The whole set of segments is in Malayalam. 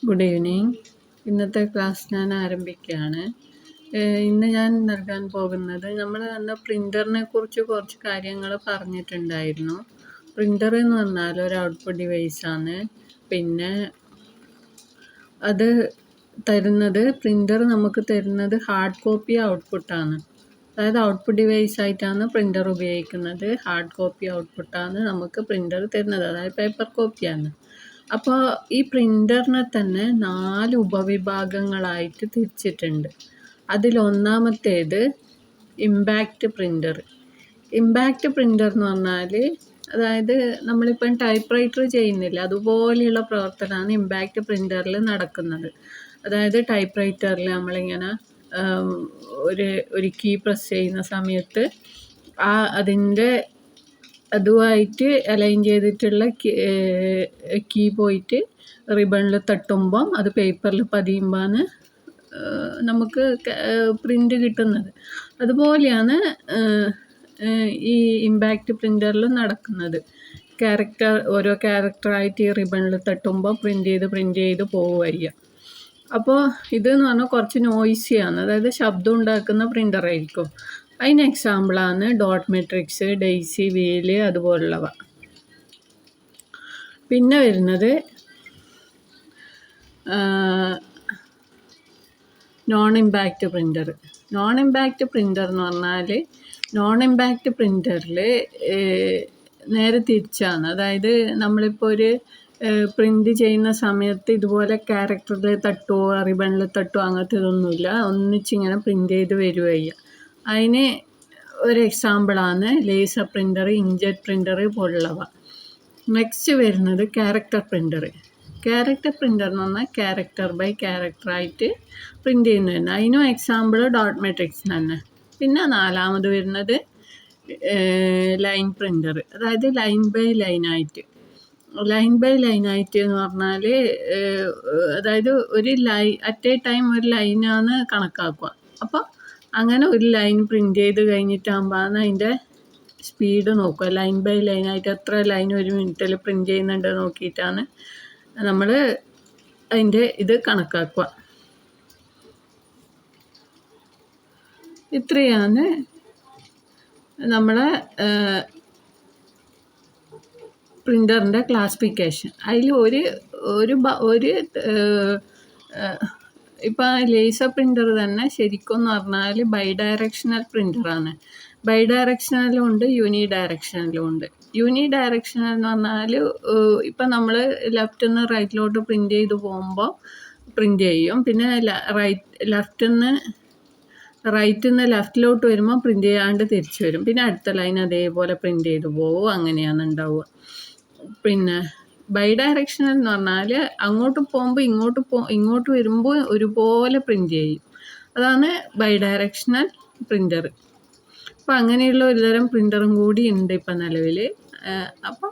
Good evening. ഇന്നത്തെ ക്ലാസ് ഞാൻ ആരംഭിക്കുകയാണ്. ഇന്ന് ഞാൻ നൽകാൻ പോകുന്നത് നമ്മൾ അന്ന് പ്രിൻ്ററിനെ കുറിച്ച് കുറച്ച് കാര്യങ്ങൾ പറഞ്ഞിട്ടുണ്ടായിരുന്നു. പ്രിൻ്റർ എന്ന് പറഞ്ഞാൽ ഒരു ഔട്ട്പുട്ട് ഡിവൈസാണ്. പിന്നെ അത് പ്രിൻ്റർ നമുക്ക് തരുന്നത് ഹാർഡ് കോപ്പി ഔട്ട്പുട്ടാണ്. അതായത് ഔട്ട്പുട്ട് ഡിവൈസ് ആയിട്ടാണ് പ്രിൻ്റർ ഉപയോഗിക്കുന്നത്. ഹാർഡ് കോപ്പി ഔട്ട്പുട്ടാണ് നമുക്ക് പ്രിൻ്റർ തരുന്നത്, അതായത് പേപ്പർ കോപ്പിയാണ്. അപ്പോൾ ഈ പ്രിൻ്ററിനെ തന്നെ 4 ഉപവിഭാഗങ്ങളായിട്ട് തിരിച്ചിട്ടുണ്ട്. അതിലൊന്നാമത്തേത് ഇമ്പാക്റ്റ് പ്രിൻ്റർ. ഇമ്പാക്റ്റ് പ്രിൻ്റർ എന്ന് പറഞ്ഞാൽ അതായത് നമ്മളിപ്പം ടൈപ്പ് റൈറ്റർ ചെയ്യുന്നില്ല, അതുപോലെയുള്ള പ്രവർത്തനമാണ് ഇമ്പാക്റ്റ് പ്രിൻ്ററിൽ നടക്കുന്നത്. അതായത് ടൈപ്പ് റൈറ്ററിൽ നമ്മളിങ്ങനെ ഒരു കീ പ്രസ് ചെയ്യുന്ന സമയത്ത് അതിൻ്റെ അതുമായിട്ട് അലൈൻ ചെയ്തിട്ടുള്ള കീ പോയിട്ട് റിബണിൽ തട്ടുമ്പം അത് പേപ്പറിൽ പതിയുമ്പോഴാണ് നമുക്ക് പ്രിൻ്റ് കിട്ടുന്നത്. അതുപോലെയാണ് ഈ ഇമ്പാക്റ്റ് പ്രിൻ്ററിൽ നടക്കുന്നത്. ഓരോ ക്യാരക്ടറായിട്ട് ഈ റിബണിൽ തട്ടുമ്പോൾ പ്രിൻ്റ് ചെയ്ത് പോവുക. അപ്പോൾ ഇതെന്ന് പറഞ്ഞാൽ കുറച്ച് നോയ്സിയാണ്, അതായത് ശബ്ദം ഉണ്ടാക്കുന്ന പ്രിൻ്ററായിരിക്കും. അതിന് എക്സാമ്പിളാണ് ഡോട്ട് മെട്രിക്സ്, ഡെയ്സി, വീല് അതുപോലുള്ളവ. പിന്നെ വരുന്നത് non impact printer. Non impact printer എന്ന് പറഞ്ഞാൽ നോൺ ഇമ്പാക്റ്റ് പ്രിൻ്ററിൽ നേരെ തിരിച്ചാണ്. അതായത് നമ്മളിപ്പോൾ ഒരു പ്രിൻ്റ് ചെയ്യുന്ന സമയത്ത് ഇതുപോലെ ക്യാരക്ടറിൽ തട്ടുമോ റിബണിൽ തട്ടുമോ അങ്ങനത്തെ ഇതൊന്നുമില്ല, ഒന്നിച്ചിങ്ങനെ പ്രിൻ്റ് ചെയ്ത് വരികയ്യ. അതിന് ഒരു എക്സാമ്പിളാണ് ലേസർ പ്രിൻ്റർ, ഇങ്ക്ജെറ്റ് പ്രിൻ്റർ പോലുള്ളവ. നെക്സ്റ്റ് വരുന്നത് ക്യാരക്ടർ പ്രിൻ്റർ. ക്യാരക്ടർ പ്രിൻ്റർ എന്ന് പറഞ്ഞാൽ ക്യാരക്ടർ ബൈ ക്യാരക്ടറായിട്ട് പ്രിൻ്റ് ചെയ്യുന്നതാണ്. അതിനും എക്സാമ്പിൾ ഡോട്ട് മെട്രിക്സ് തന്നെ. പിന്നെ നാലാമത് വരുന്നത് ലൈൻ പ്രിൻ്റർ, അതായത് ലൈൻ ബൈ ലൈനായിട്ട്. ലൈൻ ബൈ ലൈനായിട്ട് എന്ന് പറഞ്ഞാൽ അതായത് ഒരു അറ്റ് എ ടൈം ഒരു ലൈനാണ് കണക്കാക്കുക. അപ്പോൾ അങ്ങനെ ഒരു ലൈൻ പ്രിൻ്റ് ചെയ്ത് കഴിഞ്ഞിട്ടാകുമ്പോഴാണ് അതിൻ്റെ സ്പീഡ് നോക്കുക. ലൈൻ ബൈ ലൈനായിട്ട് എത്ര ലൈൻ ഒരു മിനിറ്റിൽ പ്രിൻ്റ് ചെയ്യുന്നുണ്ട് നോക്കിയിട്ടാണ് നമ്മൾ അതിൻ്റെ ഇത് കണക്കാക്കുക. ഇത്രയാണ് നമ്മളെ പ്രിൻ്ററിൻ്റെ ക്ലാസിഫിക്കേഷൻ. അതിൽ ഒരു ഇപ്പം ലേസർ പ്രിൻ്റർ തന്നെ ശരിക്കും എന്ന് പറഞ്ഞാൽ ബൈ ഡയറക്ഷണൽ പ്രിൻ്ററാണ്. ബൈ ഡയറക്ഷണലും ഉണ്ട്, യൂണി ഡയറക്ഷണലും ഉണ്ട്. യൂണി ഡയറക്ഷണൽ എന്ന് പറഞ്ഞാൽ ഇപ്പം നമ്മൾ ലെഫ്റ്റിൽ നിന്ന് റൈറ്റിലോട്ട് പ്രിൻ്റ് ചെയ്ത് പോകുമ്പോൾ പ്രിൻ്റ് ചെയ്യും. പിന്നെ റൈറ്റിൽ നിന്ന് ലെഫ്റ്റിലോട്ട് വരുമ്പോൾ പ്രിൻ്റ് ചെയ്യാണ്ട് തിരിച്ചു വരും. പിന്നെ അടുത്ത ലൈൻ അതേപോലെ പ്രിൻ്റ് ചെയ്ത് പോകും. അങ്ങനെയാണ് ഉണ്ടാവുക. പിന്നെ ബൈ ഡയറക്ഷണൽ എന്ന് പറഞ്ഞാൽ അങ്ങോട്ട് പോകുമ്പോൾ ഇങ്ങോട്ട് വരുമ്പോൾ ഒരുപോലെ പ്രിൻ്റ് ചെയ്യും. അതാണ് ബൈ ഡയറക്ഷണൽ പ്രിൻ്റർ. അപ്പോൾ അങ്ങനെയുള്ള ഒരുതരം പ്രിൻ്ററും കൂടി ഉണ്ട് ഇപ്പം നിലവിൽ. അപ്പോൾ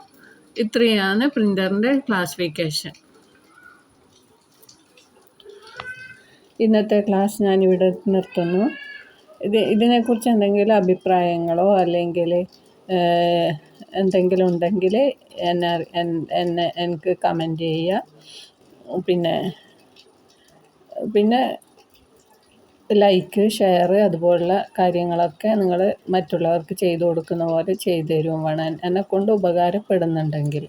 ഇത്രയാണ് പ്രിൻ്ററിൻ്റെ ക്ലാസിഫിക്കേഷൻ. ഇന്നത്തെ ക്ലാസ് ഞാനിവിടെ നിർത്തുന്നു. ഇതിനെക്കുറിച്ച് എന്തെങ്കിലും അഭിപ്രായങ്ങളോ അല്ലെങ്കിൽ എന്തെങ്കിലും ഉണ്ടെങ്കിൽ എനിക്ക് കമൻറ്റ് ചെയ്യുക. പിന്നെ ലൈക്ക്, ഷെയർ അതുപോലുള്ള കാര്യങ്ങളൊക്കെ നിങ്ങൾ മറ്റുള്ളവർക്ക് ചെയ്തു കൊടുക്കുന്ന പോലെ ചെയ്തു തരുകയും വേണം, എന്നെക്കൊണ്ട് ഉപകാരപ്പെടുന്നുണ്ടെങ്കിൽ.